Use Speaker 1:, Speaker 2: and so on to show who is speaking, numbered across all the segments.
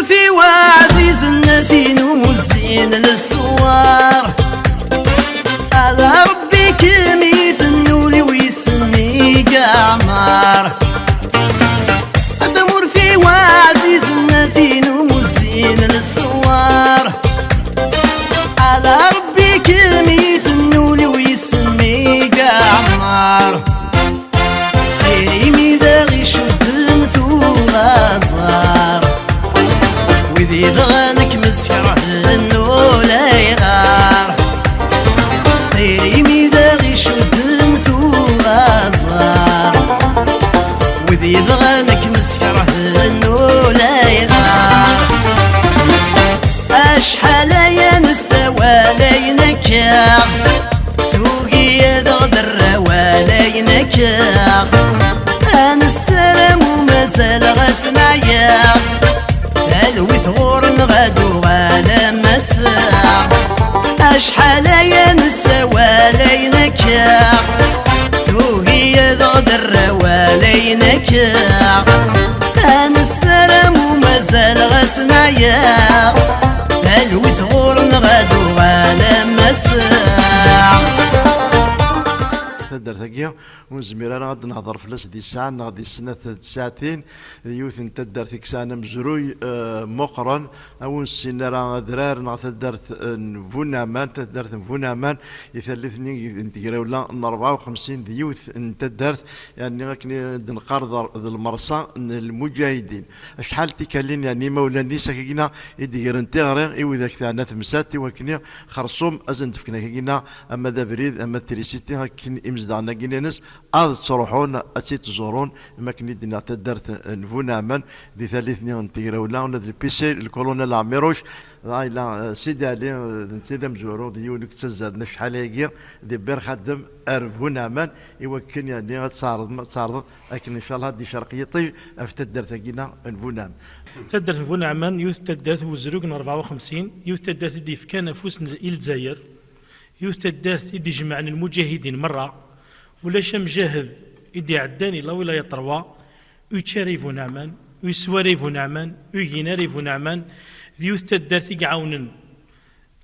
Speaker 1: مرثي وعزيز النتين ومزين للصوار على ربي كم يفنولي ويسمي قعمار. هذا مرثي وعزيز النتين ومزين للصوار على ربي كم يفنولي ويسمي قعمار. تيري داغي شدن ثوم أزار وذي ضغانك مسكره انه لا يغار. تيري داغي شدن ثوم أزار وذي ضغانك مسكره انه لا يغار. اشحال يا نسوالينك ثوقي ذغدر والينك أنا السلام ومازال غسمعيا تلوي ثغور غدو على مساء. أشحال يا نسوالينك ثوقي ذغدر والينك أنا السلام ومازال غسمعيا تلوي ثغور غدو على مساء.
Speaker 2: درتاكيا ونزمير انا غادي نهضر فلاس دي الساعه غادي السنه ساعتين يوث انت درت كسانه مزروي مقرن او السنه راه درار نغتدرت فونامان تدرت فونامان يثلثني انتقرا ولا 54 يوث انت درت يعني غاكني نقرض المرصى المجاهدين. شحال تيكالين يعني مولاني ساكينا يدير انتغري ايوا ثاني تمساتي وكني خرصوم ازن تفكنا كينا اما ذا بريد اما تريسيتي هاكن امزدعنا كينينس تروحون اتي تزورون ما كني دينا تدرت نفونامن دي ثالثني انتيرا ولا البيسي الكولونيل عميروش لا سيدي علي سيدي مزورو ديونك تزاد شحال هيك دي بير خدم ارفونامن يوكن يعني غتصارض لكن ان شاء الله دي شرقيتي افتدرت كينا نفونام
Speaker 3: تدرت نفونامن يوث تدرت وزروكن 54 يوث تدرت دي فكان فوسن الجزائر يوث تدرت يدي جمعنا المجاهدين مره ولا شا مجاهد يدي عداني لا ولاية طروا ويتشاري فونامان ويسواري فونامان ويجيناري فونامان ديوث تدارت يقعاونن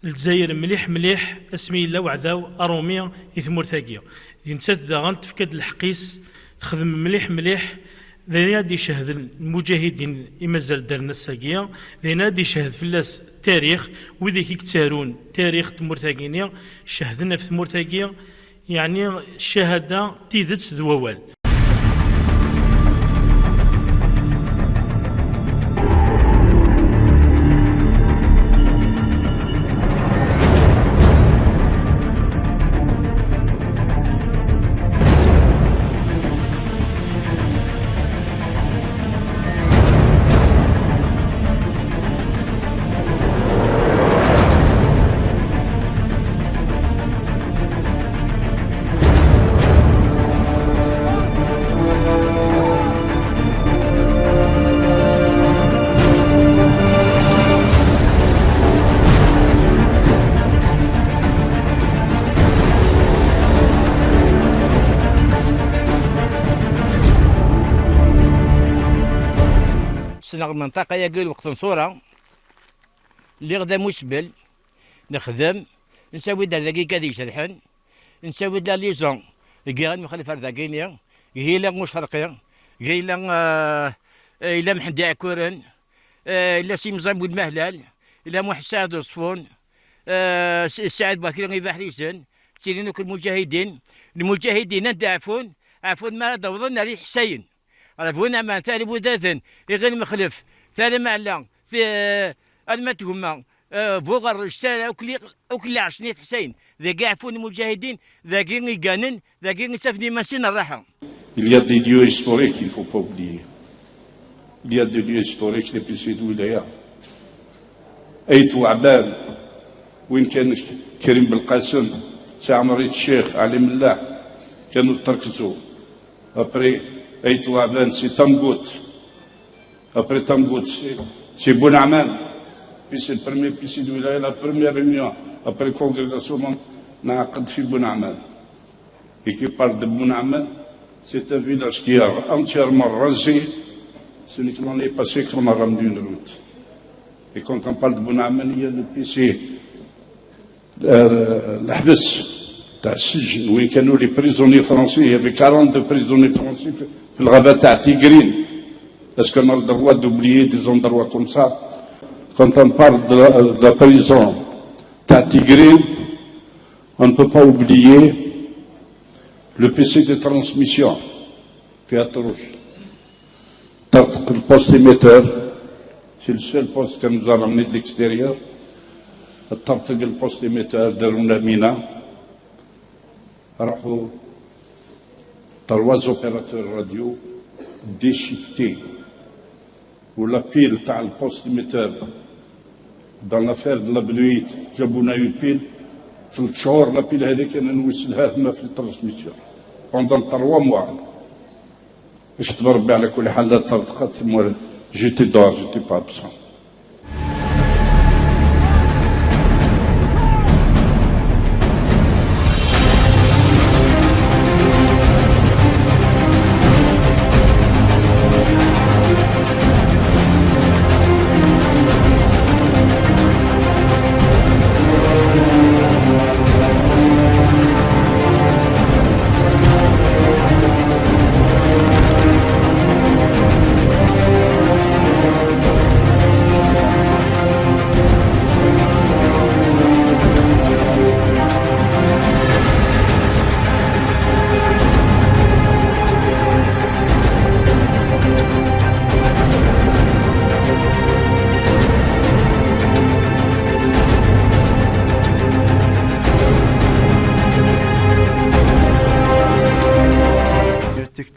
Speaker 3: الجزائر مليح مليح اسمي الله وعداو اروميا يثمور ثاقيا نسات ذا غنتفكد الحقيس تخدم مليح مليح ذينا دي شهد المجاهدين يمازال دارنا الساقية ذينا دي شهد فلاس تاريخ وذيك يكتارون تاريخ تمور ثاقينيا شهدنا في تمور ثاقيا يعني الشهادة تيدت ذووال.
Speaker 4: المنطقة يقول وقت نصورة اللي غدا مسبل نخدم نسوي دار دقيقة دي شرحن نسوي دار ليزون كيغان مخالف رداكينيا هيلا مشرقية هيلا إلا محدي عكورن إلا سيمزام بود مهلال إلا محساد وصفون سعد باكر غير بحريسن سيرينو المجاهدين ندعفون عفون ما دوضنا ريح حسين عرفونا ما ثاني بوداثن يغير مخلف ثاني معلم في المتهمة بوغر اشترى وكل عشنية حسين ذا قاعفون المجاهدين ذا قيني قانن ذا قيني سفني مسين الراحة.
Speaker 5: Il y a des lieux historiques qu'il ne faut pas oublier. Il y a des lieux historiques les plus سيدوية. أيت وعبان وين كان كريم بالقاسم سعمرية الشيخ علم الله كانوا تركزوا. Après أيت وعبان سي تمقوت. Après Tamgout, c'est Bonaman. Puis c'est le premier PC de Wilaya, la première réunion après la congrégation on a fait Bonaman. Et qui parle de Bonaman, c'est un village qui est entièrement rasé. Ce n'est que l'on est passé qu'on a ramené une route. Et quand on parle de Bonamman, il y a le PC, الحبس تاع السجن وين كانوا لي بريزوني فرونسي. Il y avait 42 prisonniers français في الغابة تاع تيغرين. Est-ce qu'on a le droit d'oublier des endroits comme ça? Quand on parle de la prison تاع تيغرين, on ne peut pas oublier le PC de transmission في Atrouche. Le poste émetteur, c'est le seul poste que nous a ramené de l'extérieur. الطرطق البوست ايميتور داروا لنا مينا, راحوا ترواز اوبيراتور راديو ديشيفتي ولا بيل تاع البوست ايميتور دان لافير دو لابلويت جابونا اون بيل 3 شهور. لا بيل هذيك انا نوصلها ثما في الترانسميسيون بوندون 3 موا. باش تبربي على كل حال طرطقت جيتي دور جيتي با ابسون.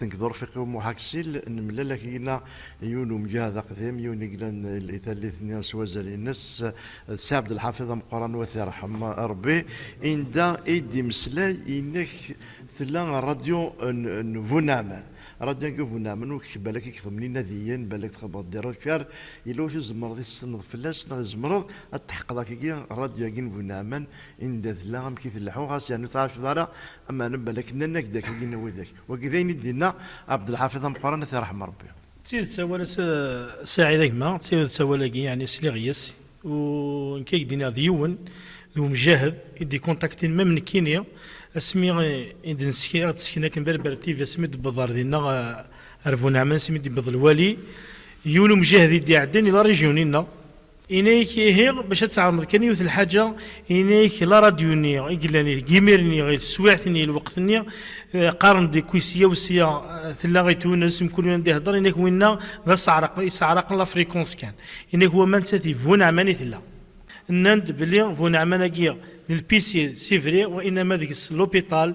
Speaker 2: تنكدور فيقي ومحاكسيل نملا لك قلنا يونو مجاهد قديم يوني قلنا الثلاثين سوازل الناس سي عبد الحفيظ مقران وثي رحم ربي إن دا إيدي مسلاي إنك ثلا راديو فونامن راديو كفونامن وكبالك كيف منين ناديين بالك تخبط ديرو كار يلو شو زمرضي السنة فلاس نغزمرض التحق ذاك راديو كين فونامن إن دا ثلا كيف اللحو غاس يعني تعرف دارا أما نبالك ننك ذاك كينا وذاك وكذا دينا عبد الحفيظ مقران ثي رحم ربي.
Speaker 3: تسير تسوال ساعدك ما تسير تسوال يعني سليغيس وكيك دينا ديون ذو مجاهد يدي كونتاكتين ما من كينيا اسمي إذا نسكي تسكينا كان بربرتيف اسمي بضار دينا عرفونا عمان اسمي بض الوالي يونو مجاهد يدي عدني لا ريجيونينا إنيك هي باش تعرض كان يوث الحاجة إنيك لا راديوني يقلاني كيميرني غير سويعتني الوقتني قارن دي كويسية وسيا ثلا غي تونس يمكن يندي هضر إنيك وينا ذا يسعرق لا فريكونس كان إنيك هو من تاتي فون عماني ثلا نند بلي فون عمانا كيا للبيسي سيفري وإنما ذيك لوبيتال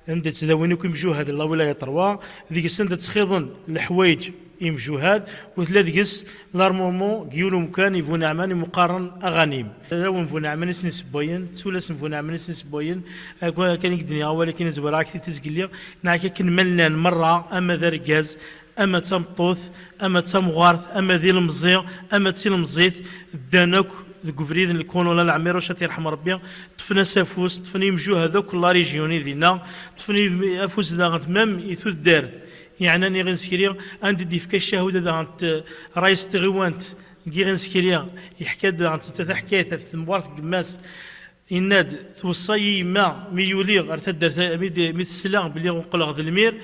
Speaker 3: عند تداوينكم مجوهد الله ولا يطروا ذيك السنة تسخيضن الحوايج يمجوهاد وثلاث قس لارمومون كيولو مكان يفون عماني مقارن اغانيم لو فون عماني سنس بوين تولس فون عماني سنس بوين كان يقدني ولكن زوراك تسقلي ناكي كنملنا مره اما ذا ركاز اما تمطوث اما تمغارث اما ذي المزيغ اما تسي المزيت دانوك الكفريد اللي كونوا لا العمير واش يرحم ربي طفنا سافوس طفني مجو هذوك لا ريجيوني دينا طفني افوس دا تمام يثو دارت يعني اني غنسكريا عندي دي فكا الشهوده دا رايس تغيوانت كي غنسكريا يحكى دا حكايه تمبارت قماس يناد توصي ما ميولي غير تدر ميت السلام بلي نقول غد المير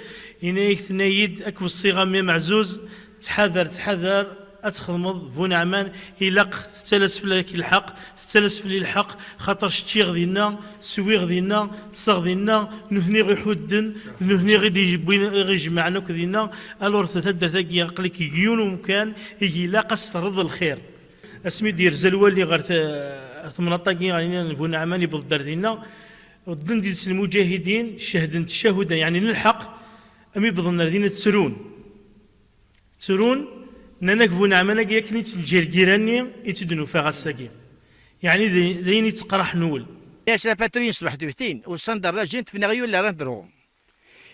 Speaker 3: ينايك تنايد اكو الصيغه مي معزوز تحذر اتخدمض فون عمان يلق تتلس في لك الحق تتلس في الحق خاطر شتي غدينا سوي غدينا تصغ دينا نثني غي حدن نثني غي يجمعنا كذينا الور تتدر تاكي عقلك يجيون ومكان يجي لاقى استرد الخير اسمي دير زلوالي غير ثمنطاكي غادي فون عمان يبدر دينا ضد ديال المجاهدين شهدن تشهدا يعني للحق امي بظن الذين تسرون نانك فون عمانا كياكني تجرجيراني يتدنو فيها غساكي يعني ذين يتقرح نول
Speaker 4: ياش لا باترين صبح دوثين والصندر لا جنت في نغيو لا رندرو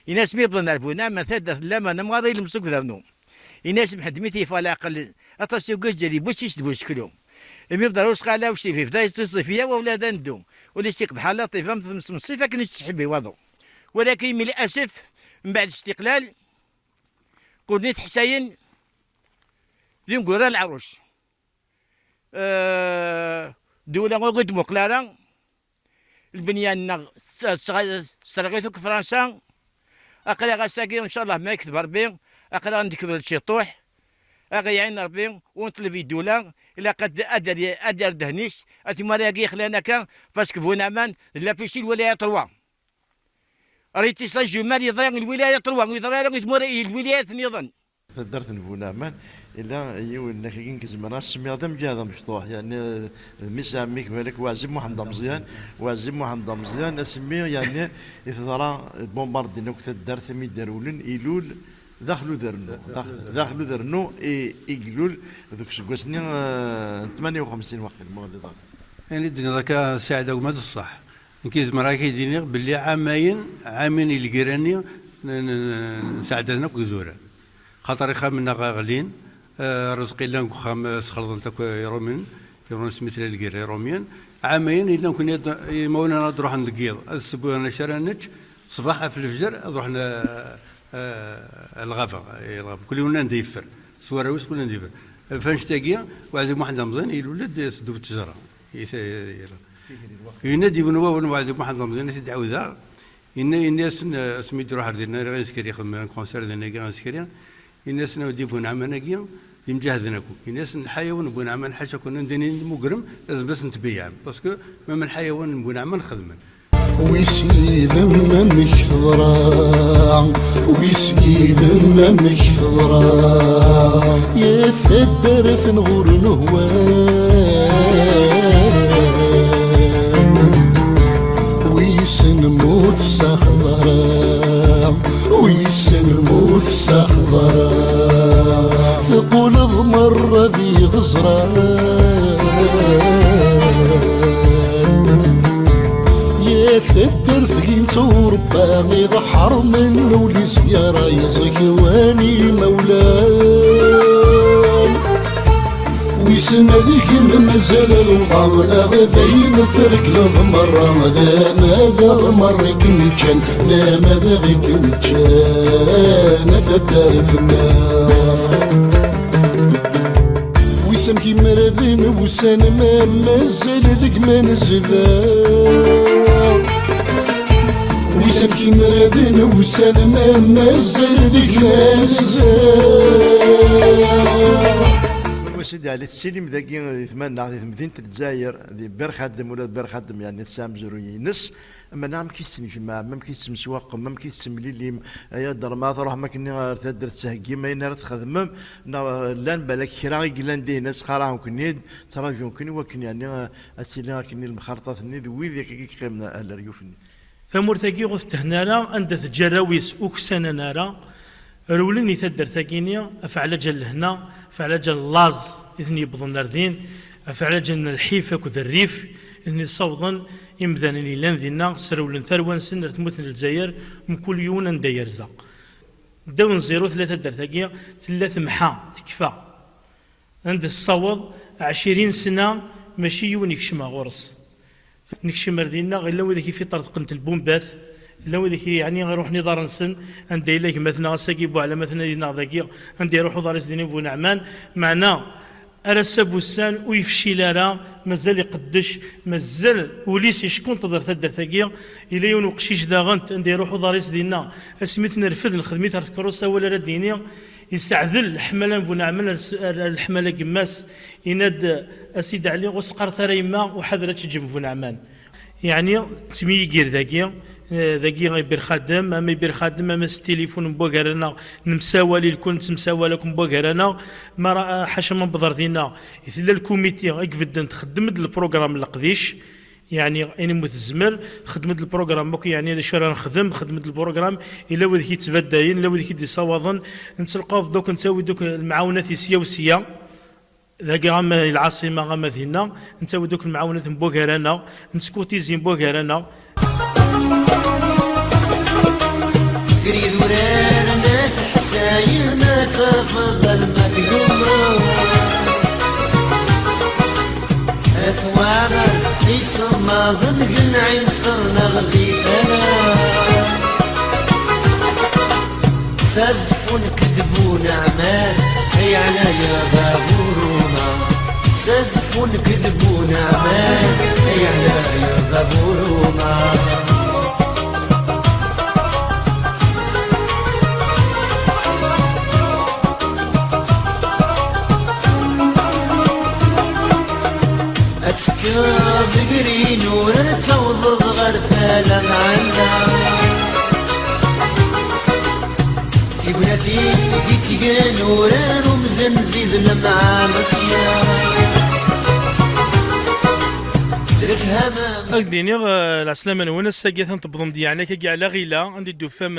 Speaker 4: يناس مي بظن الفونا ما ثاد لما نمغادي المسك ذرنو يناس محدميتي فلا اقل اتصيو جري بوشيش تبوشكلو مي بدروس قالا وشي في بدايه الصيفيه واولاد ندو واللي يستيقظ حاله طيفه مثل الصيفه كنت تحبي وضو ولكن من الاسف من بعد الاستقلال قلنيت حسين ذي نقول العروش دولة غير مقلارة البنيان سرقيتو فرنسا أقرا غاساكي إن شاء الله ما يكذب ربي أقرا ندكبر شي طوح أغيعين ربي ونطلب الدولة إلا قد أدر دهنيس أتما راكي خلانا كان باسكو فونامن لا فيش الولاية تروا ريتي سلا جمال يضيع الولاية تروا يضيع الولايات نظن
Speaker 2: درت نفونامن الا يقول لك كنكزم راس مي هذا مجا هذا مشطوح يعني ميساميك مالك واجب محمد مزيان واجب محمد مزيان اسميه يعني اثرا بومباردينو كتدرت مي دارولن ايلول داخلوا درنو ايلول ذوك سكوسني 58 وقت المغرب
Speaker 6: يعني الدنيا ذاك ساعده وما الصح كيز مراكي ديني باللي عامين الكيراني نساعدنا كذوره خاطر يخمنا غالين رزقي لنا خام سخرطلتك يرومين يرون سميت الكير يروميان عامين الا كنا مولانا نروح ندقيض السبوع انا شرانج صباح في الفجر نروح الغابه كل يوم نديفر سواروس كلنا نديفر فنشتاقي وعزيز محمد رمضان يولد سدو التجاره ينادي بنوا وعزيز محمد رمضان يدعو ذا الناس سميت روح ديالنا غير نسكري خدم كونسير ديالنا غير نسكري الناس نودي بون عمان كيا يمجهدناكو الناس الحيوان بون عمان حاجه كنا ندير مقرم لازم بس نتبيع باسكو ما من الحيوان بون عمان خدمه
Speaker 7: ويسيد منك ثرى ويسيد منك ثرى يثدر في نغور نهوان ويسن موت سخضرا ويسن موت سخضرا ثقول ضمر ذي غزران يفكر ثقين تورباني ضحر منه لزيارة يزكواني مولان ويسمى ذيك مازال الوضع لا غذين فرق لضمر ذا ماذا غمر كنتشان ذا ماذا غي كنتشان فتار ثمان ويسم كي مرذين وسان ما مازال ذيك ما نزذان ويسم كي مرذين وسان ما مازال ذيك ما نزذان
Speaker 2: سيدي على السلم ذاكي يتمنى في مدينة الجزائر ذي بير خادم ولا بير خادم يعني تسام زروي نس اما نعم كيستني جماعة ما كيستم سواق ما كيستم ليليم يا در ما تروح ما كني تدر تسهقي ما ينار تخدم لان بالك كرا يقلان دي ناس خراهم كنيد تراجعون كني وكن يعني اسيلا كني المخرطات نيد ويذي كيقيمنا اهل ريوفني
Speaker 3: فمرتقي غث هنارا عند تجراويس وكسانا نارا رولني تدر ثقينيا افعل جل هنا افعل جل لاز اذني بضن ردين افعل جل الحيفه كذريف اذني صوضا يمذن لي لنذنا سرولن ثروان سنر تموت للجزائر مكل يونا ندير زاق دون زيرو ثلاثة درتاقية ثلاث محا تكفى عند الصوض 20 سنة ماشي يون يكشم غورس نكشم ردينا غير لو ذاك في طرد قنت البومبات لو ذاك يعني غيروح نضار نسن عندي لك مثلا غساكيبو على مثلا دينا ذاكيا عندي يروحوا دار سديني بو نعمان معنا أرسى بوسان ويفشي راه مازال يقدش مازال وليس يشكون تقدر تدر ثقيا إلى يون وقشيش داغنت عندي يروحوا داريس دينا اسميت نرفد الخدميت كروسا ولا ردينيا يسعدل الحملان بو نعمل الحمله قماس يناد اسيد علي وسقر ثريما وحضرة تجم بو نعمان يعني تميقير ذاكيا ذاكي غيبير خادم اما يبير خادم اما التليفون بوكارنا نمساوالي الكون تمساوا لكم بوكارنا ما راه حاشا من بضردينا اذا الكوميتي غيكفد تخدم البروغرام القديش يعني اني متزمر خدمت البروغرام بوك يعني اذا شرا نخدم خدمت البروغرام الا وذاك يتبداين الا وذاك يدي صواظن نتلقاو دوك نساوي دوك المعاونات السياسيه ذاك غاما العاصمه غاما هنا نساوي دوك المعاونات بوكارنا نسكوتيزين بوكارنا
Speaker 1: قريد وراننا حساينا تفضل مكذوبة أثوابا يسمى ضد قلعي صرنا غذيتنا سازفون كذبون أعمال هي على يا بابوروما سازفون ونكذبون عمان يعني يغضبونا. أتسكر ذقرين ونتوضض غير ثالا معنا في بناتي يتقان وران ومزنزيد لمعا مسيا دركها ما
Speaker 3: أكدينيغ العسلامة نوانا الساقية تنطبضم ديالنا كاع لا غيلا عندي الدفام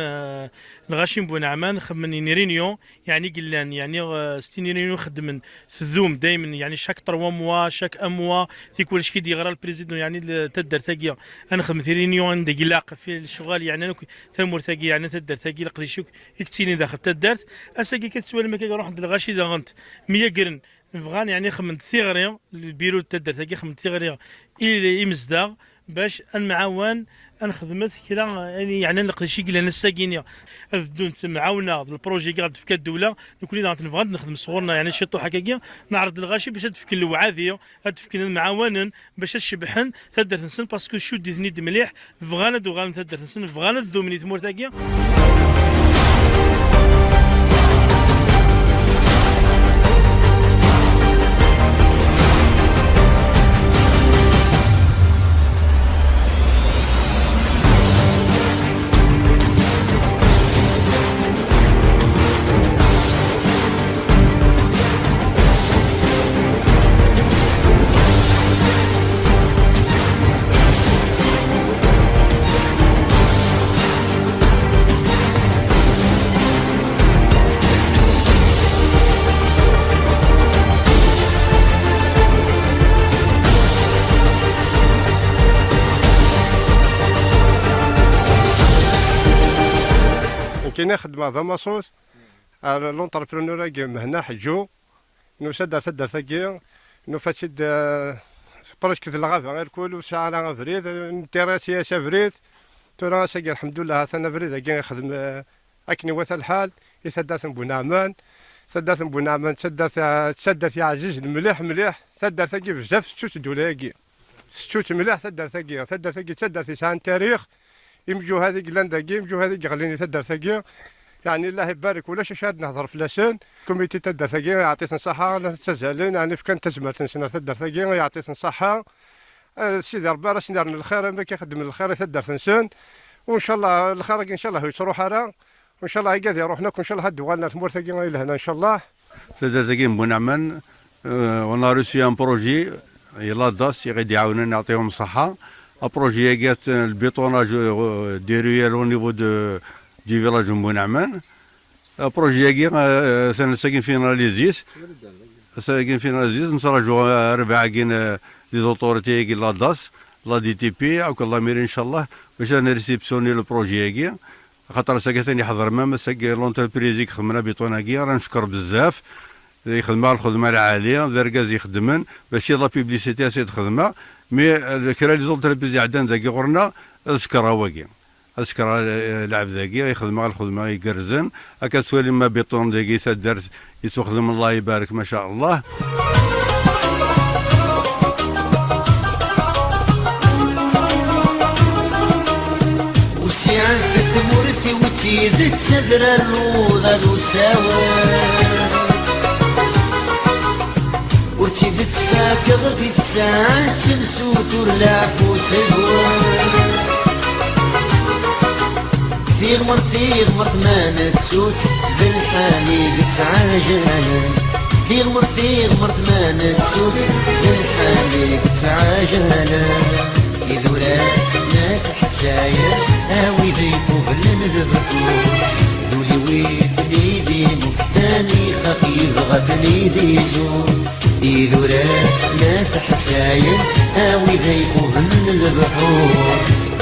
Speaker 3: الغاشيم بو نعمان خمني رينيون يعني قلان يعني ستين رينيون خدمن ثذوم دايما يعني شاك 3 موا شاك اموا في كل شكي ديغرا البريزيدون يعني تدر ثاقيا انا خدمت رينيون عندي قلاق في الشغال يعني انا ثمور ثاقيا يعني تدر ثاقيا لقدي شوك يكتيني داخل تدرت اساقي كتسوال ما كنروح عند الغاشي دا غنت 100 قرن نبغان يعني خمنت ثيغريا البيرو تدر ثاقيا خمنت ثيغريا الى يمزداغ باش المعاون انخدمت كلا يعني نقدر شي قلنا الساكينيا بدون معاونه البروجي قاعد تفك الدوله نكون اذا نبغى نخدم صغورنا يعني شي طو حكاكيا نعرض الغاشي باش تفك الوعاذيه تفك المعاون باش الشبحن تقدر تنسن باسكو شو ديتني مليح فغانا دو غانا تقدر تنسن فغانا ذو مني تمور تاكيا.
Speaker 8: كاين خدمه ذا مصوص على لونتربرونور هنا حجو نو سدا ثقيل نو فاتشد برش كذا لغافه غير كل ساعه لا فريد نتيرا سياسه فريد ترى ساقي الحمد لله انا فريد كاين خدم اكني وث الحال يسدات بونعمان سدات بونعمان سدات يا عزيز مليح مليح سدات ثقي بزاف ستوت دولاكي ستوت مليح سدات ثقي سدات سان تاريخ يمجو هذه قلندا يمجو هذه غليني تدر ثقيل يعني الله يبارك ولا شاد نهضر في لسان كوميتي تدر ثقيل يعطيك الصحة لا تزالين يعني فكان تزمر تنسنا تدر ثقيل يعطيك الصحة سيدي ربي راه سندار الخير ما كيخدم الخير تدر تنسان وان شاء الله الخير ان شاء الله يسرو حرا وان شاء الله يقاد يروحنا وان شاء الله هدوا لنا تمور ثقيل الى هنا ان شاء الله
Speaker 6: تدر ثقيل بونعمان وانا روسي ان بروجي يلا داس يغادي يعاوننا نعطيهم الصحة بروجي جات البيطوناج دي ريال او نيفو دو فيلاج بونعمان بروجي كي ساكن فيناليزيس نتراجعوا 4 كاين لي زوتوريتي كي لا داس لا دي تي بي او لا ميري ان شاء الله باش نريسيبسيوني لو بروجي كي خاطر ساكن ثاني حضر مام ساكن لونتربريز كي خدمنا بيطونا كي راه بزاف يخدم الخدمه العاليه ذركاز يخدمن باش لا بيبليسيتي سي خدمه مي كرا لي زونتربريز عندنا ذاكي غورنا اذكرها واكي اذكر لعب ذاكي يخدم على الخدمه يقرزن هكا تسولي ما بيطون ذاكي تدرت يتخدم الله يبارك ما شاء الله.
Speaker 1: وسعت ثمورتي وتيدت سدر اللوضة ذو سوا وتيدت فاك غدي تساعد تنسوتور لعفو سقوا ثيغمرت ما نتسوت ذي الحالي قتعاجل ثيغمرت ما نتسوت ذي الحالي قتعاجل يذورات ما تحسايا اوي ذيكو بلنذبكو ذولي ويثني دي مكتاني خفيف غثني دي زور يذورات ما تحسايا اوي ذيكو بلنذبكو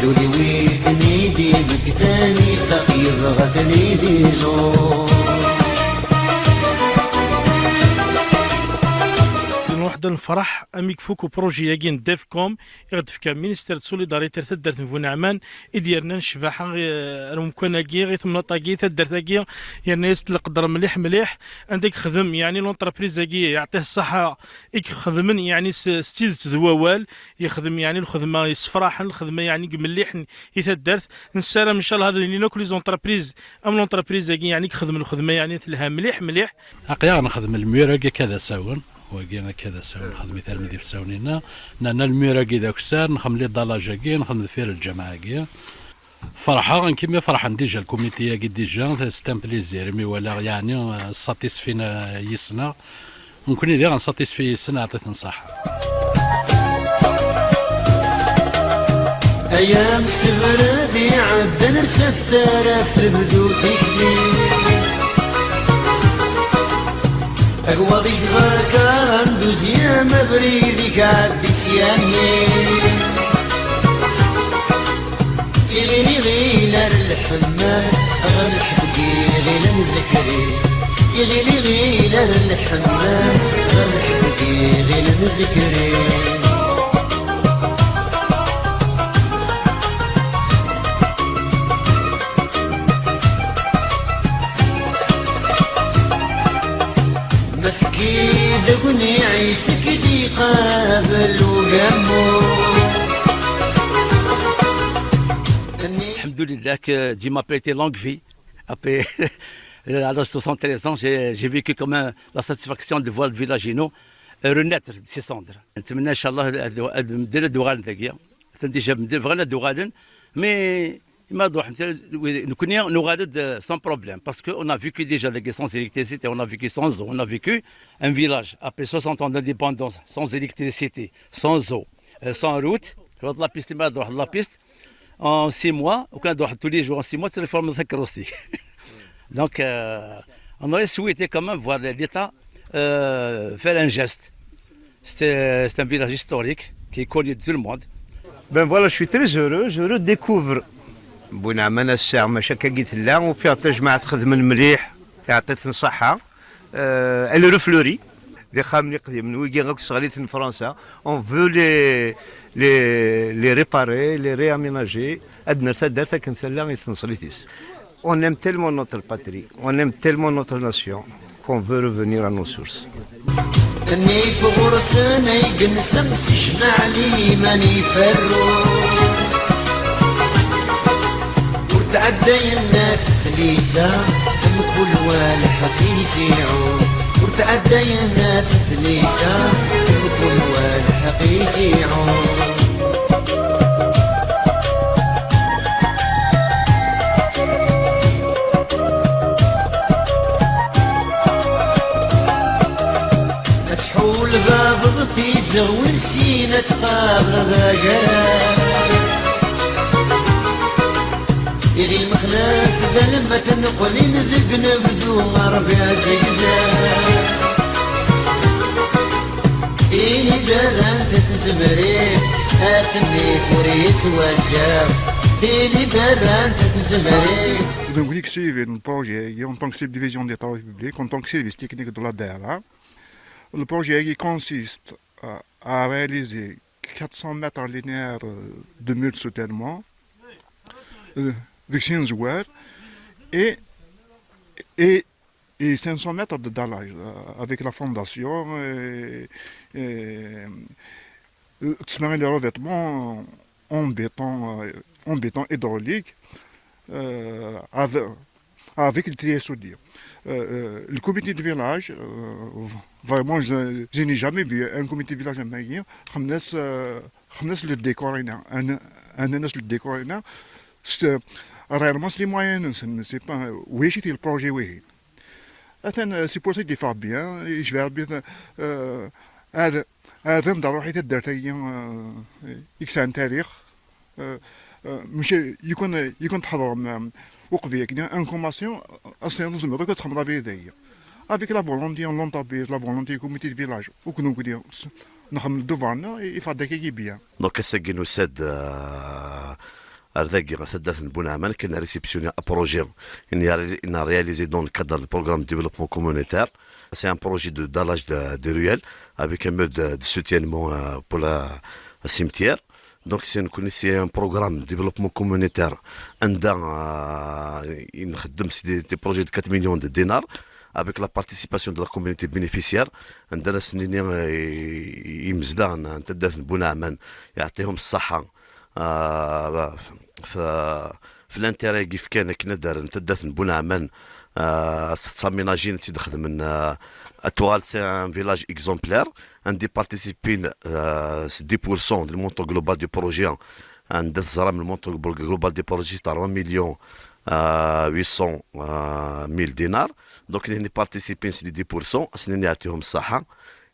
Speaker 1: ذولي ويثني دي مكتاني خفيف غثني دي زور.
Speaker 3: واحد الفرح اميك فوكو بروجي ياكين ديفكوم يغدفكا مينيستير سوليداريتي تدرت فونعمان اديرنا نشفاحا ممكن غي ثم طاكي تدرتاكي يعني يستلقدر مليح مليح عندك خدم يعني لونتربريز كي يعطيه الصحه يخدم يعني ستيل دوال يخدم يعني الخدمه يسفراح الخدمه يعني مليح يتدرت نسالم ان شاء الله هذا اللي كل زونتربريز ام لونتربريز كي يعني يخدم الخدمه يعني تلها مليح مليح
Speaker 9: أقيا نخدم الميراقي كذا ساون وقينا كذا ساون نخدم مثال مدي في ساونينا نانا الميراقي ذاك سار نخدم لي الضلاجة كي نخدم فيها الجماعة كي فرحة كيما فرحة ديجا الكوميتي كي ديجا ستان بليزير مي ولا يعني ساتيسفينا يسنا ممكن يدير نساتيسفي يسنا عطيت نصح
Speaker 1: أيام صغر ذي عد نرسف ترف بدوتي أقوضي غاكا ندوزيا مبريدي كعدي سياني يغيني غيلر الحمام أغم الحبقي غيل مزكري يغيني غيلر الحمام أغم الحبقي غيل مزكري دقني عيسك دي قابل وقمو
Speaker 10: الحمد لله que Dieu m'a prêté longue vie. Après, à l'âge de 73 ans, j'ai vécu comme la satisfaction de voir le village renaître de ses cendres. نتمنى ان شاء الله ندير دوغال ذاكيا ديجا بغينا دوغالن مي ما دوح نكوني نغادر sans problème parce que on a vécu déjà des sans électricité, on a vécu sans eau, on a vécu un village après 60 ans d'indépendance sans électricité, sans eau, sans route. la piste ما دوح la piste en 6 mois وكان دوح tous les jours en 6 mois c'est la forme de aussi. Donc on aurait souhaité quand même voir l'État faire un geste. C'est un village historique qui est connu de tout le monde.
Speaker 8: Ben voilà, je suis très heureux, je redécouvre بونعمان الساعة مشاكا قلت لا وفيها تجمع تخدم المليح يعطيتنا صحة elle refleurit des خامني قديم ويجي غاك صغاليت في فرنسا on veut les réparer les réaménager أدنى ثدرتها كنثلا يتنصليتيس on aime tellement notre patrie on aime tellement notre nation qu'on veut revenir à nos sources
Speaker 1: اني فغرسنا يقنسم سشمع لي ماني فرو تعدينا تفليسة كل والحق يسيعو وتعدينا تفليسة كل والحق يسيعو أتحول بابضتي زغوي سينة تقابل ذا جرى يغي المخلاف ذا لما تنقلين ذق نبدو ربيع زقزاق إيه داران تتزمرين هاتني كوريت والجاب إيه داران تتزمرين
Speaker 11: Donc, on suit un projet en tant que subdivision des travaux publics, en tant que service technique de la DERA. Le projet consiste à réaliser 400 mètres linéaires de murs de soutènement, et 500 mètres de dallage avec la fondation et le revêtement en béton hydraulique avec le trier soudure. Le comité de village, vraiment je n'ai jamais vu un comité de village américain le décor le décor réellement c'est les moyens c'est pas oui c'était le projet oui c'est pour ça qu'il fait bien et je vais bien الرم ده روحي تدرتي يكسان تاريخ مش يكون تحضر وقفيه كنا انكوماسيون اصلا نزم دوك تخمر بيدي avec la volonté on l'entreprise la volonté du comité de village وكنو كدي نخمم الدوفان يفضل كي بيان
Speaker 12: دونك ساكينو ساد Ardagui, Rassadas Bounaman, qui a réceptionné un projet, il a réalisé dans le cadre du programme de développement communautaire. C'est un projet de dallage de ruelles avec un mode de soutènement pour la cimetière. Donc c'est un programme de développement communautaire. C'est des projets de 4 millions de dinars avec la participation de la communauté bénéficiaire. عندنا سنين يمزدان تدات بونعمان يعطيهم الصحة في الانتيري كيف كان كنا دار تدات بونعمان s'aménager من Atoile, c'est un village exemplaire. Un des participants, c'est 10% du montant global du projet. Le montant global du projet, c'est 3 millions 800 000 dinars. Donc, les participants, c'est 10%. C'est une saha.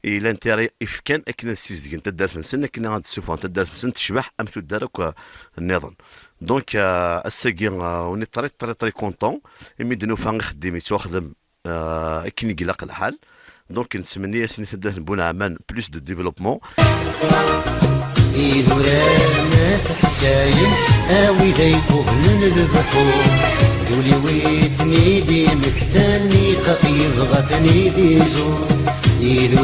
Speaker 12: Et l'intérêt, il y a un 6 دقيقة تدار في السنة كنا غادي تشوفها تدار في السنة تشبح أم تدارك النظام. دونك الساقي وني طري كونطون يمدنو فيها نخدم يتواخدم كي يقلق الحال. دونك نتمنى سني تدار بونا عمان بلوس دو ديفلوبمون.
Speaker 1: إذا ما تحساين أوي ذيكو للبحور ذولي ويثني دي مكتاني قبيض غثني دي زور إذا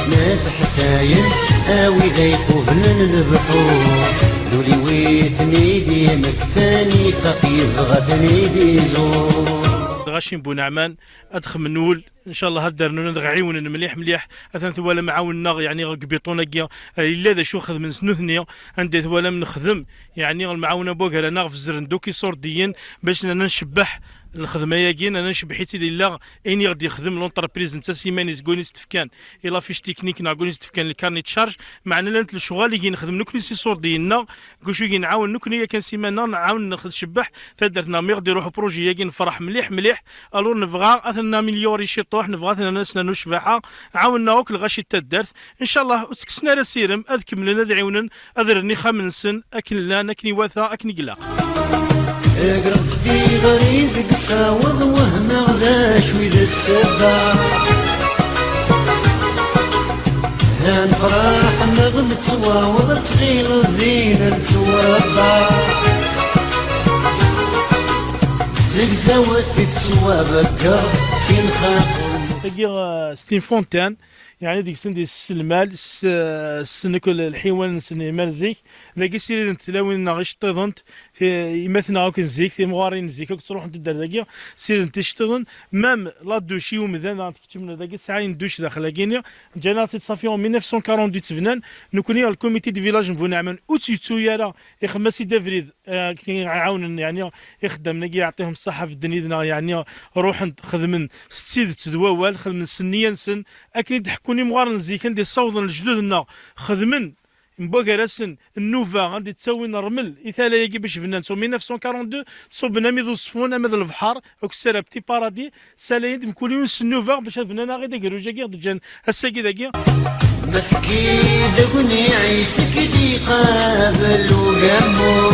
Speaker 1: ما تحساين أوي ذيكو للبحور ذولي ويثني دي مكتاني قبيض غثني دي زور
Speaker 3: غاشين بونعمان ادخل منول ان شاء الله هدر ندغ عيون مليح مليح اثنت ولا معاوننا يعني قبيطونا كيا الا ذا شو خذ من سنوثنيا عندي ولا نخدم يعني المعاونه بوك انا في الزرندوكي صورديين باش نشبح الخدمه ياكين انا نشبحيتي لله اين غادي يخدم لونتربريز نتا سيمانيز كونيس تفكان الا فيش تكنيك ناكونيس تفكان الكارني تشارج معنا لانت الشغل اللي نخدم نكني سي صوردينا كوشو نعاون نكني كان سيمانه نعاون نشبح فدرتنا مي غادي يروحوا بروجي ياكين نفرح مليح مليح الو نبغى اثنا مليوري شي طوح نبغى ناس نشبحها عاوننا وك الغاشي تدرت ان شاء الله وتكسنا راسيرم اذكم لنا دعيونا اذرني خمنسن اكن لا نكني واثا اكني قلاق
Speaker 1: اقرب في غريب قساوض وهم غداش ويذا السبا هنفرح نغم تسواوض تغيل الدين نتوابا زقزاوت تسوا بكر في الخاطر
Speaker 3: ستين فونتان يعني ديك سن دي السلمال السن كل الحيوان سن مرزيك ذاك سيري نتلاوين غيش طيضنت يمثلنا هاك نزيك في مغارين نزيك تروح تدار ذاك سير تشتغل مام لا دوشي ومذان تكتبنا ذاك ساعين دوش داخل كينيا جانا تصافيون 1942 تفنان نكوني الكوميتي دي فيلاج نبغوا نعمل اوتيتو يارا يخمسي دافريد كيعاون يعني يخدم نقي يعطيهم الصحه في الدنيا يعني روح خدم ستيد تدواوال خدم سنيا سن اكيد حكوني مغارن نزيك ندي صوضن الجدودنا خدمن مبوكا راسن النوفا غادي تساوي نرمل اثالا يجي باش فنان سو 1942 تصوبنا ميدو صفونا مد البحر اوك السرا بتي بارادي سالايد مكوليون النوفا باش فنانا غير داكرو جاكي دجان الساكي داكي
Speaker 1: ما تكيد كوني عيسك دي قابل وقامو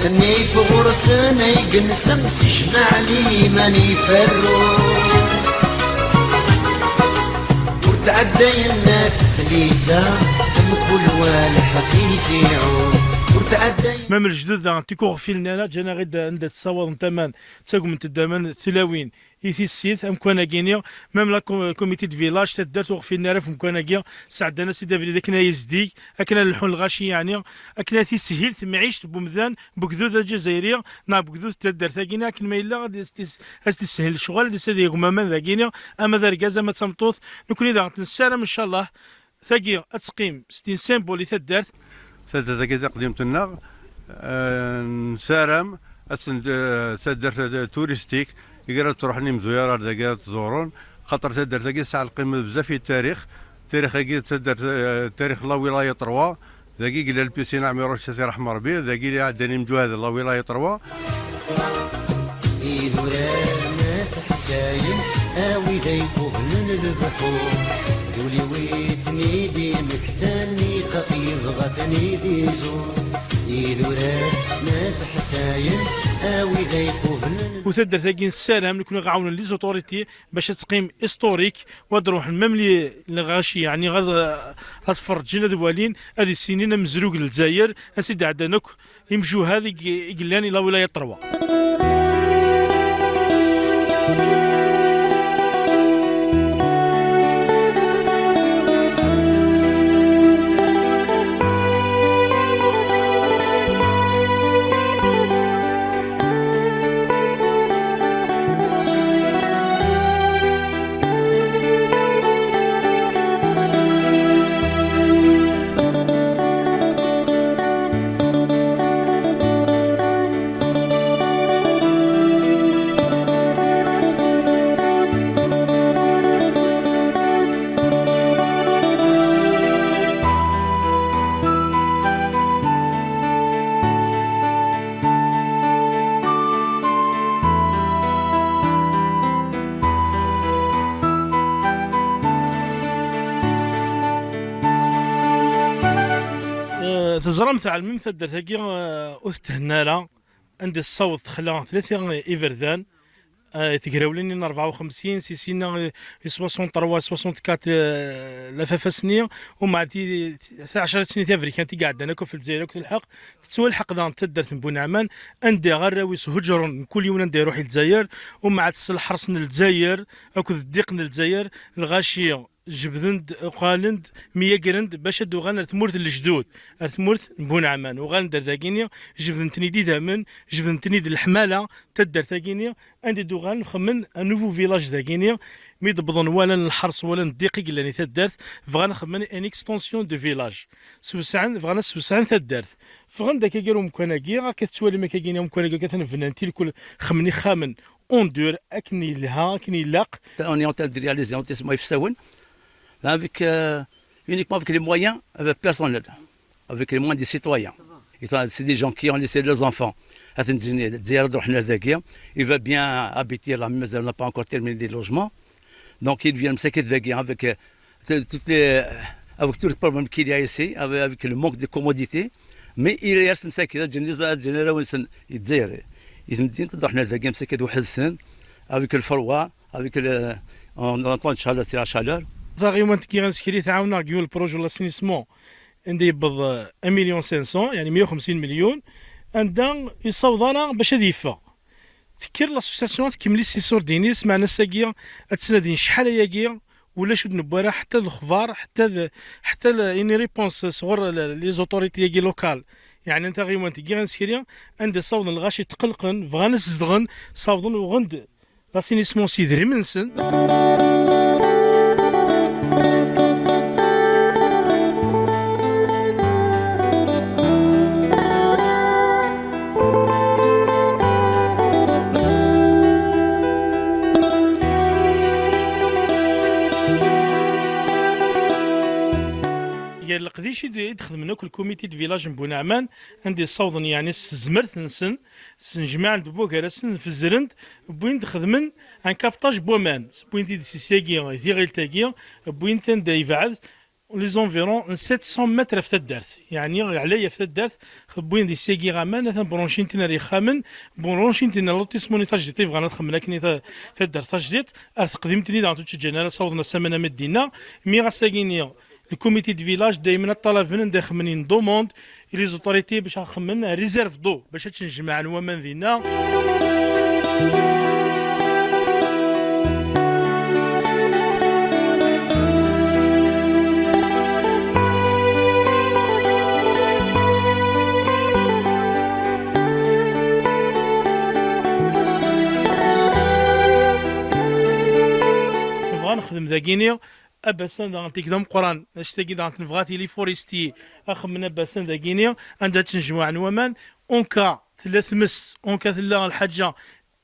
Speaker 1: اني في غرسنا يقنسم سيشمع لي ماني فرو تعدينا فليسة كل والحق يسيعون
Speaker 3: مام الجدود تيكوغ فيلنا جانا غير عند تصاور نتامان تاكم من تدامان ثلاوين يثي السيث ام كوانا كينيا مام لا كوميتي دو فيلاج تدات وغفيلنا راه في كوانا كيا سعدنا سي دافيد كنا يزديك اكنا اللحون الغاشي يعني اكنا تي سهيلت معيشت بومذان بكدود الجزائريه نا بكدود تدار ثاكينا كن ما الا غادي تسهل الشغل دي سيدي غمامان ذاكينا اما ذا ركازا ما تمطوط نكوني ذا نسالم ان شاء الله ثاكي اتسقيم ستين سيمبولي تدارت
Speaker 6: سادة كذا قديمتنا نسارم تدر توريستيك يقدر تروحني مزيارة دقيقة تزورون خاطر تدر دقيقة ساعة القيمة بزاف في التاريخ دقيقة تدر تاريخ لا ولاية طروا دقيقة إلى البيسين عمي روش سي رحمة ربي دقيقة اللي عداني مجوهد لا ولاية طروا
Speaker 1: إذا ما تحساين أوي ذيكو للبحور ذولي ويثني دي مكتاني قبيض غثني دي زور إذا ما تحساين أوي ذيكو
Speaker 3: وتدر ثاقين السلام نكون غاعون لي زوتوريتي باش تقيم هيستوريك ودروح المملي الغاشي يعني غتفرجينا دوالين هذه السنين مزروق للجزائر اسيدي عندنا يمشوا هذه يقلاني لا ولايه طروا تزرم تاع الممثل درتاكي أثت هنالا عندي الصوت خلا 3 إيفردان تقراولين 54 سيسينا 63 64 لفافا سنين ومع 10 سنين تافري كانت قاعد انا في الجزائر كنت الحق تسوى الحق دان تدرت بونعمان عندي غراويس هجر كل يوم ندير روحي للجزائر ومع الحرس للجزائر اكو الضيق للجزائر الغاشيه جبذند قالند مية قرند باش دوغان ارتمورت الجدود ارتمورت بونعمان وغان درداكينيا جبذنتني دي دامن جبذنتني دي الحماله تدر تاكينيا عندي دوغان نخمن نوفو فيلاج تاكينيا مي ضبضن ولا الحرس ولا الدقيق اللي تدرت فغانا نخمن ان اكستونسيون دو فيلاج سوسعن فغانا سوسعن تدرت فغان داك كيرو مكاناكي كتسوالي ما كاينه مكاناكي كتنفنانتي الكل خمني خامن اون اكني لها اكني لاق
Speaker 10: On est en train de réaliser un test Saoun avec uniquement avec les moyens personnels, avec les moyens des citoyens. C'est des gens qui ont laissé leurs enfants. Il va bien habiter là, mais on n'a pas encore terminé les logements. Donc ils viennent avec tous les problèmes qu'il y a ici, avec le manque de commodité. Mais il y a ce avec le froid, avec le on entend la chaleur.
Speaker 3: تقريبا كي غنسكري تعاوننا كيو البروجي لاسينيسمون عندي يبض 1 مليون 500 يعني 150 مليون عندنا يصوضنا باش هذا يفا تكير لاسوسياسيون تكملي السيسور دينيس معنا ساكيا اتسنادين شحال ياكيا ولا شد نبارا حتى الخبار حتى اني ريبونس صغر لي زوتوريتي ياكي لوكال يعني انت غير كي غنسكري عندي صوضن الغاشي تقلقن بغا نسدغن صوضن وغند لاسينيسمون سيدري منسن القديش يدخل من كل كوميتي دو فيلاج بونعمان عندي الصوضن يعني زمرت نسن جماعه بوكا سن في الزرند بوين تخدمن ان كابتاج بومان بوين دي سيسياكي دي غير تاكي بوين تن يبعد لي زونفيرون 700 متر في الدارت يعني عليا في الدارت بوين دي سيكي غامان مثلا برونشين تنا ريخامن برونشين تنا لوتيسموني تاجديت غانا تخمم لكن تدار تاجديت قدمتني دان توتش جنرال صوضنا سمنه مدينه مي غاساكينيا الكوميتي دو فيلاج دائما طلب فين داخمنين دوموند لي زوتوريتي باش نخمن ريزيرف دو باش تنجمع نوامن ذينا نبغى نخدم ذاكيني أبسان دان تيكدم قران اشتاقي دان تنفغاتي لي فوريستي أخمنا أبسان داكينيا عندها تنجمع نوامان أونكا تلا ثمس أونكا تلا الحاجة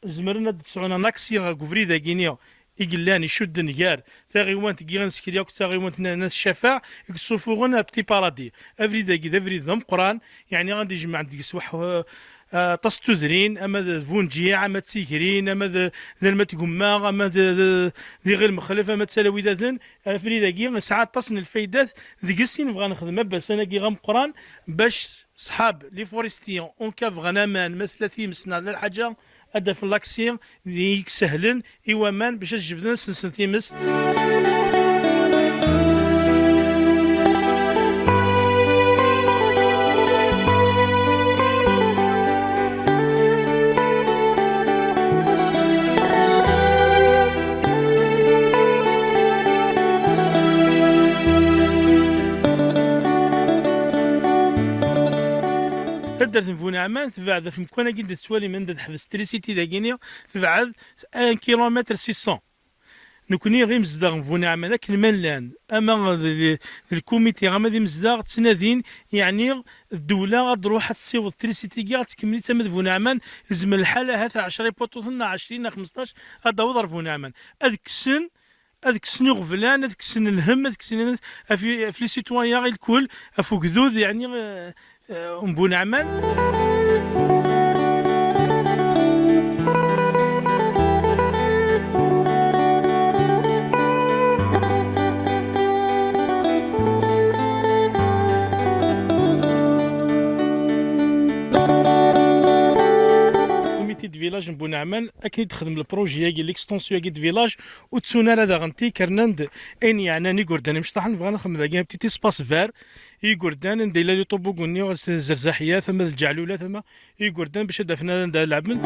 Speaker 3: زمرنا تسعونا ناكسي غوفري داكينيا يقلاني شد نيار تاغيوان تكيغان سكريا تاغيوان ناس الشفاع يكسوفوغنا بتي بارادي افري داكي افري ذم قران يعني غادي يجمع ديك سواح تصتذرين اما فونجيع اما تسيكرين اما ما تقما اما ذي غير مخلفه اما تسالوي ذاتن افري داكي ساعات تصن الفايدات ذيك السين نبغى نخدم بس انا كي غام قران باش صحاب لي فوريستيون اون كاف غنامان مثل 30 سنه للحاجه هذا في لاكسيون ديك سهلن ايوامان باش تجبدنا سنتيمس تقدر تنفون عمان تبعد في مكانة جدا تسوالي من دا تحبس تريسيتي داكينيا تبعد 1 كيلومتر 600 نكوني غير مزداغ نفون عمان لكن المنلان اما الكوميتي غاما دي مزداغ تسنادين يعني الدولة غتروح تصيوض تريسيتي كاع تكملي تما فون عمان زمن الحالة هذا 10 بوطو 20 15 هذا وضر فون عمان هذاك السن هذاك السن غفلان هذاك السن الهم هذاك السن في لي سيتويان غير الكل فوق ذوذ يعني بون عمان فيلاج بونعمان اكيد تخدم البروجي ياكي ليكستونسيون ياكي فيلاج وتسونا هذا غنتي كرناند ان يعني نيغوردان مش طاح نبغى نخدم ذاك بتيتي سباس فير يغوردان ندير لي طوبوغوني زرزاحيه ثم الجعلوله ثم يغوردان باش دفنا لعبن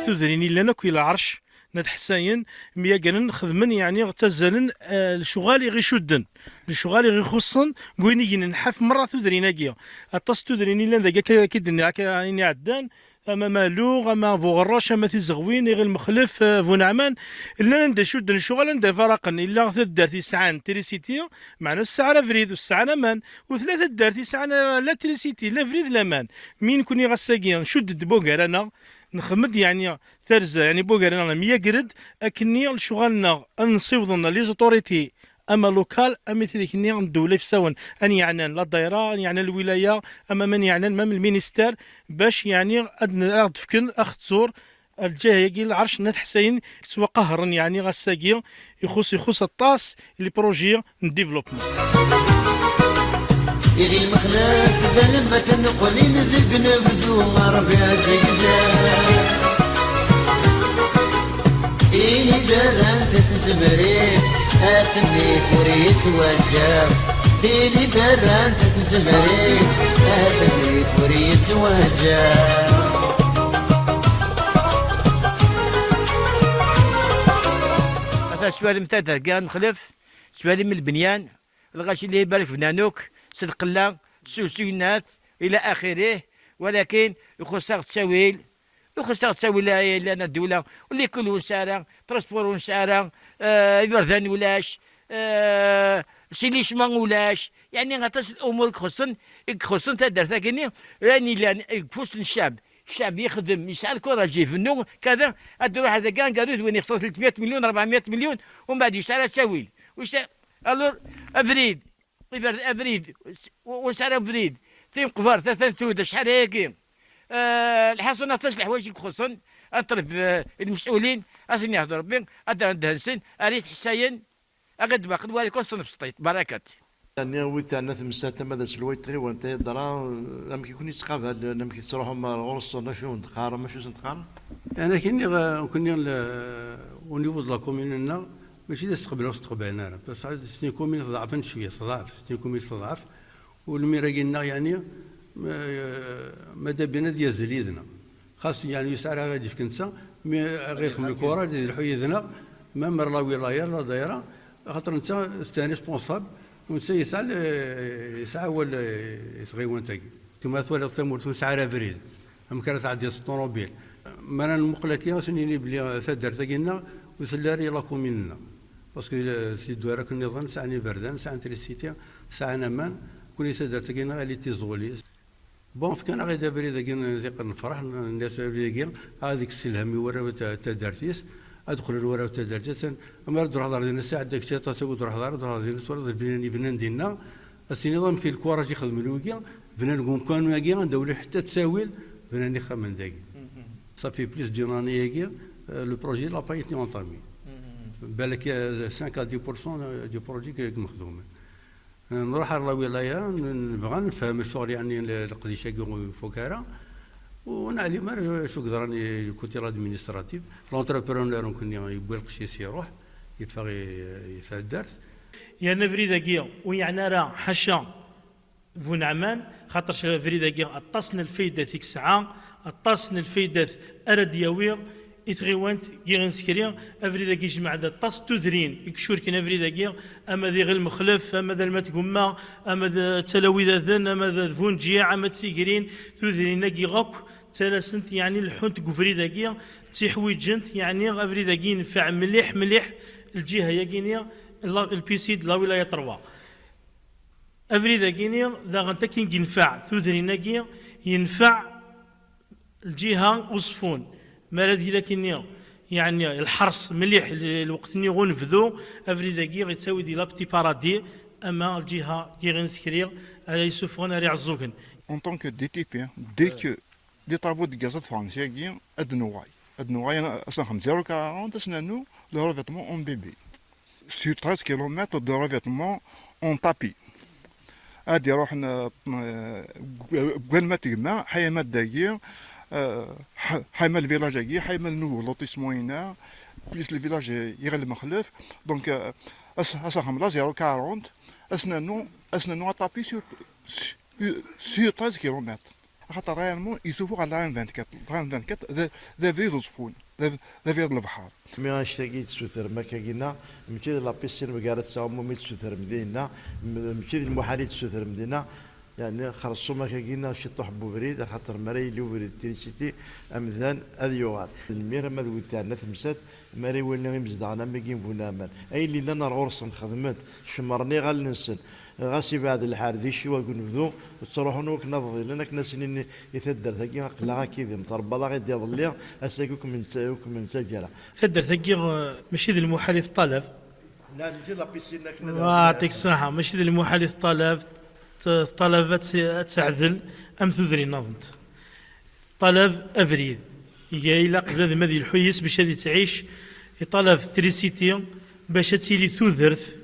Speaker 3: ثوذريني لنا كي العرش ناد حساين ميا قالن خدمن يعني تزالن الشغال غي شدن الشغال غي خصن كويني نحف مره ثوذرينا كيا اطاس ثوذريني لنا ذاك كيدني يعني عدان اما مالوغ اما فوغراش اما تزغوين غير المخلف فونعمان الا ندير شدن الشغل ندير فرقا الا دارتي ساعه تريسيتي معنا الساعه فريد والساعه مان وثلاثه دارتي ساعه لا تريسيتي لا فريد لا مان مين كوني غساكي نشد بوغار انا نخمد يعني ثرزه يعني بوغار انا 100 قرد اكني الشغلنا نصيوضنا لي زوتوريتي اما لوكال اما تيكني الدوله في سواء ان يعني لا دايره يعني الولايه اما من يعني من المينيستير باش يعني ادفكن اخت زور الجهه يجي العرش نات حسين سوا قهرا يعني غساكي يخص الطاس لي بروجي ديفلوبمون
Speaker 1: يغي المخلاف ذا لما تنقل نذق نبدو ربيع زقزاق إيه دران تتزمري هاتني كوريت وجاب إيه دران تتزمري هاتني كوريت وجاب
Speaker 4: هذا سؤال متاثر كان مخلف سؤالي من البنيان الغاشي اللي يبارك في نانوك سلقلا سوسينات الى اخره ولكن يخصها تساويل لنا الدوله واللي كل ساره ترانسبور ساره يوردان ولاش سيليشمان ولاش يعني غطاس الامور خصن تدار ثاني يعني يفوس الشعب يخدم يسعى الكره يفنو كذا الدروح هذا كان قالوا وين يخسر 300 مليون 400 مليون ومن بعد يسعى تساويل الور افريد وسعر افريد ثيم قفار ثلاثة تودة شحال هيك الحصنة تصلح واجب خصن اطرف المسؤولين اثني يحضر ربي ادر دهنسن اريد حسين اغد باقي والي كوستن في السطيط بركات
Speaker 2: يعني ويت انا ثمسات ماذا سلويت تغي وانت درا لم يكون يسقف لم تروحوا غرس نشو نتقارن ماشي نتقارن
Speaker 6: انا كني ونيفو د لا كوميننا ماشي استقبلنا انا بس سني كومين ضعفن شويه تضاعف سني كومين تضاعف والميراقينا يعني ماذا بينا ديال زليدنا خاص يعني يسعر غادي في كنسا غير من الكره اللي يروحوا يذنا ما مر لا ولايه لا دايره خاطر انت ستاني ريسبونسابل وانت يسعى هو يصغيون تاكي كما ثوالي ثمور سعر فريد ام كانت عندي الطوموبيل ما انا المقلكيه سنيني بلي ثدر تاكينا وسلاري لا كوميننا باسكو سي دوارك النظام ساعني بردان ساعه تريسيتي ساعه امان كل يسدر تاكينا اللي تيزولي بون كان غير دابري ذاك نفرح الناس اللي هذيك السلهم ورا تدارتيس ادخل الورا تدارتيس اما تروح هضر ديال الساعه داك الشيء تسوي تروح هضر ديال الصور البنان ديالنا النظام كي الكره تيخدم الوكيا بنان كون كانوا كي ندولي حتى تساويل بنان يخمن داك صافي بليس دون اني كي لو بروجي لا با ايتي اونطامي بالك 5 à 10% دو بروجي كي مخدومين نروح على الولايه نبغى نفهم الشغل يعني القضيه شاكي فوكارا ونعلي مر شو قدراني كوتي لادمينستراتيف لونتربرونور ممكن يبوي القشيس يروح يدفع يسدر
Speaker 3: يا نفريدا كيا ويعني راه حشا فونعمان خاطر فريدا كيا اتصن الفايده ديك الساعه اتصن الفايده اردياوي يتغيوانت يغنسكريا افريدا كي جمع دا طاس تودرين يكشور كي افريدا كي اما ذي غير المخلف اما ذا المتقمه اما ذا تلاوي ذن اما ذا فون جيع اما تسيكرين تودرين كي غاك ثلاث يعني الحنت كفريدا كي تحويجنت يعني افريدا كي ينفع مليح الجهه يا البيسيد لا ولايه طروا افريدا كينيا ذا غنتكين ينفع تودرين كي ينفع الجهه وصفون مالادي لكن يعني الحرص مليح الوقت اللي غنفذو افريدا كي غيتساوي دي لابتي بارادي اما الجهه كي غنسكري على يسوفون راه يعزوكن
Speaker 11: En tant que DTP, dès que des travaux de gazette français, adnouaï. أدنو غاية أصلا 040 أسنانو لو ريفيتمون أون بيبي سير 13 كيلومتر دو ريفيتمون أون تابي أدي روحنا قبل ما تجمع حيما داير حيما الفيلاج أجي حيما نو لوطيسمون هنا بليس الفيلاج يغلى المخلف دونك أصلا حملا 040 أسنانو تابي سير 13 كيلومتر خاطر ريالمون يسوفو على 24 ذا فيدو سبون ذا فيدو البحر
Speaker 2: مي غاشتاقي تسوتر ما كاينا مشي لا بيسين مقالت ساومو مي تسوتر مدينه مشي المحالي تسوتر مدينه يعني خرصو ما كاينا شي طوح بوبريد خاطر مري لي وريد تريسيتي امذان اديوغار الميره ما ذوي تاعنا تمسات مري ولنا مزدغنا ما كاين بونامن اي اللي لنا غرس خدمت شمرني غال نسن غاسي بعد الحار ذي شي وكون بدو تروحوا نوك نضضي لنا كنا سنين يتدر ثقي قلا كيدي مضربه لا غير يضلي اساكم من تجرا
Speaker 3: تدر ثقي ماشي ذي المحالف طلب
Speaker 2: لا نجي لا بيسينا كنا
Speaker 3: يعطيك الصحه ماشي ذي المحالف طلب تسعدل ام تدري نظمت طلب افريد هي الى قبل هذا مادي الحيس باش هذه تعيش يطلب تريسيتي باش تسيلي ثوذرث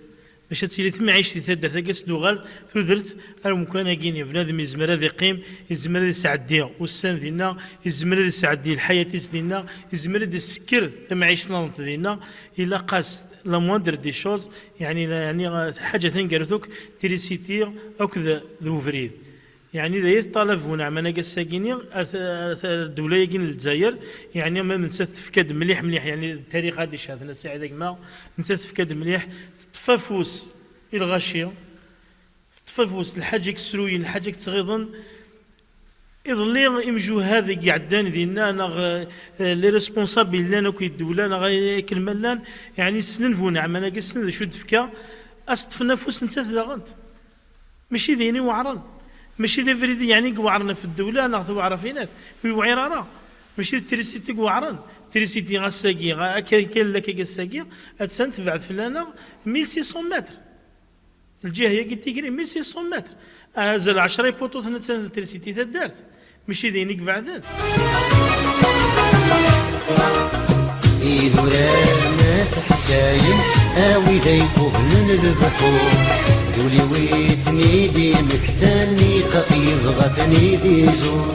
Speaker 3: باش تسيلي ثم عيش في ثدر ثقس دوغال ثوذرت المكان كاين بنادم يزمر هذا يقيم يزمر هذا يسعدي والسن ديالنا يزمر هذا يسعدي الحياه ديالنا يزمر هذا السكر ثم عيشنا ديالنا الا قاس لا موندر دي شوز يعني حاجه ثاني تريسيتي او كذا ذوفريد يعني إذا يطالب ونعم أنا قساقيني الدولة يجين الجزائر يعني ما ننسى تفكد مليح يعني التاريخ هذا شاهدنا ساعة ما ننسى تفكد مليح تفافوس الغاشية تفافوس الحاجة كسروين الحاجة تغيظن يظلي يمجو هذا قعدان ديالنا انا لي ريسبونسابل اللي انا كي الدوله انا غير كلمه لان يعني سنن ونعم انا قسن شو دفكا استفنا فوس نتا ثلاغنت ماشي ديني وعرن ماشي ذا فريدي يعني قوعرنا في الدولة ناخذ وعرفينات في وعرارة ماشي التريسيتي قوعرن تريسيتي غاساقي كاين لك غاساقي اتسان تبعد فلانا 1600 متر الجهة هي قلت لي 1600 متر هذا 10 بوطو ثنا التريسيتي تدارت ماشي ذينيك بعدين
Speaker 1: إذا حساين أوي ذيقوه للبحور ذولي ويثني دي مكتاني ققيض غثني دي زور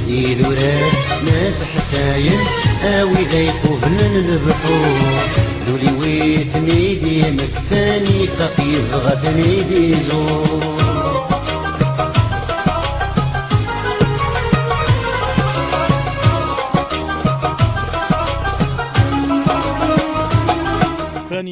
Speaker 1: إذا رانت حساين أوي ذيقوه للبحور ذولي ويثني دي مكتاني ققيض غثني دي زور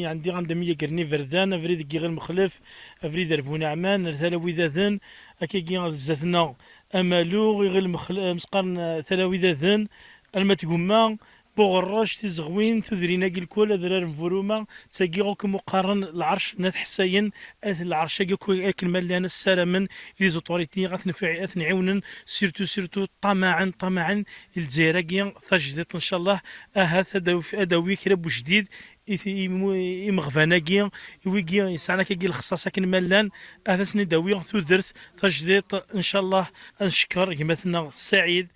Speaker 3: عندي غندمية كرني فردان افريد كي غير مخلف افريد رفون عمان ثلاوي ذاذن اكي غزاتنا امالو غير مسقرن ثلاوي ذاذن المتقوما بوغراش تزغوين تذرينا كي الكل ذرار مفرومه تساقيغوك مقارن العرش نات حسين العرش كلمه اللي انا السلام لي زوتوريتي غتنفع نعاونن سيرتو طمعا الجزائر تجديد ان شاء الله ادوي كرب جديد مغفاناكي ويكي يسعنا كي الخصاصه كن ملان اثسني داوي تودرت تجديد ان شاء الله نشكر كيمثلنا سعيد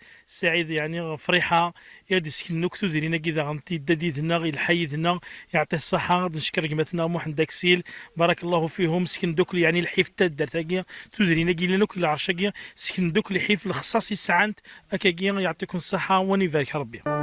Speaker 3: يعني فرحه يا سكنوك تديرينا كذا غنتي دديدنا الحيدنا يعطيه الصحه نشكر كيمثلنا محمد داكسيل بارك الله فيهم سكن دوك يعني الحيف تدرتاكي تديرينا كي كل عرشاكي سكن دوك الحيف الخصاصي سعانت اكاكي يعطيكم الصحه ونبارك ربي